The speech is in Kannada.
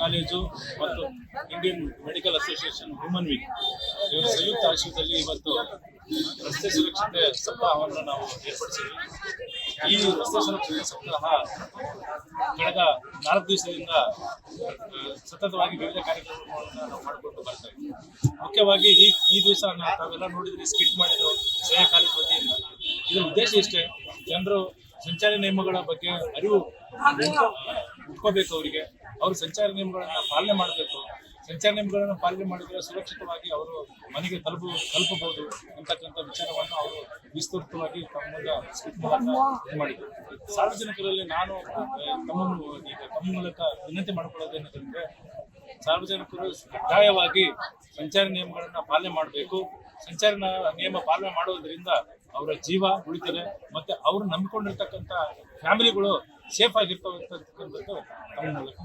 ಕಾಲೇಜು ಮತ್ತು Indian medical association woman week ಇವರ ಸಂಯುಕ್ತ ಆಶ್ರಯದಲ್ಲಿ ಇವತ್ತು ರಸ್ತೆ ಸುರಕ್ಷತೆ ಸಪ್ತಾಹವನ್ನು ನಾವು ಏರ್ಪಡಿಸಿದ್ವಿ. ಈ ರಸ್ತೆ ಸುರಕ್ಷತೆ ಸಪ್ತಾಹ ಕಳೆದ 4 ದಿವಸದಿಂದ ಸತತವಾಗಿ ವಿವಿಧ ಕಾರ್ಯಕ್ರಮಗಳನ್ನು ನಾವು ಮಾಡಿಕೊಂಡು ಬರ್ತಾ ಇದ್ದೀವಿ. ಮುಖ್ಯವಾಗಿ ಈ ದಿವಸ ತಾವೆಲ್ಲ ನೋಡಿದ್ರೆ ಸ್ಕಿಟ್ ಮಾಡಿದ್ರು ಸೇನಾ ಕಾಲೇಜ್ ವತಿಯಿಂದ. ಇದರ ಉದ್ದೇಶ ಇಷ್ಟೇ, ಜನರು ಸಂಚಾರಿ ನಿಯಮಗಳ ಬಗ್ಗೆ ಅರಿವು ಉಟ್ಕೋಬೇಕು. ಅವರಿಗೆ ಅವರು ಸಂಚಾರಿ ನಿಯಮಗಳನ್ನ ಪಾಲನೆ ಮಾಡಬೇಕು. ಸಂಚಾರ ನಿಯಮಗಳನ್ನು ಪಾಲನೆ ಮಾಡಿದರೆ ಸುರಕ್ಷಿತವಾಗಿ ಅವರು ಮನೆಗೆ ತಲುಪಬಹುದು ಅಂತಕ್ಕಂಥ ವಿಚಾರವನ್ನು ಅವರು ವಿಸ್ತೃತವಾಗಿ ತಮ್ಮ ಮೂಲಕ ಮಾಡಿದರು. ಸಾರ್ವಜನಿಕರಲ್ಲಿ ನಾನು ತಮ್ಮ ಮೂಲಕ ವಿನಂತಿ ಮಾಡಿಕೊಳ್ಳೋದೇನೆಂದರೆ, ಸಾರ್ವಜನಿಕರು ಕಡ್ಡಾಯವಾಗಿ ಸಂಚಾರಿ ನಿಯಮಗಳನ್ನು ಪಾಲನೆ ಮಾಡಬೇಕು. ಸಂಚಾರ ನಿಯಮ ಪಾಲನೆ ಮಾಡೋದ್ರಿಂದ ಅವರ ಜೀವ ಉಳಿತದೆ, ಮತ್ತೆ ಅವರು ನಂಬಿಕೊಂಡಿರ್ತಕ್ಕಂಥ ಫ್ಯಾಮಿಲಿಗಳು ಸೇಫ್ ಆಗಿರ್ತಕ್ಕಂಥದ್ದು ತಮ್ಮ ಮೂಲಕ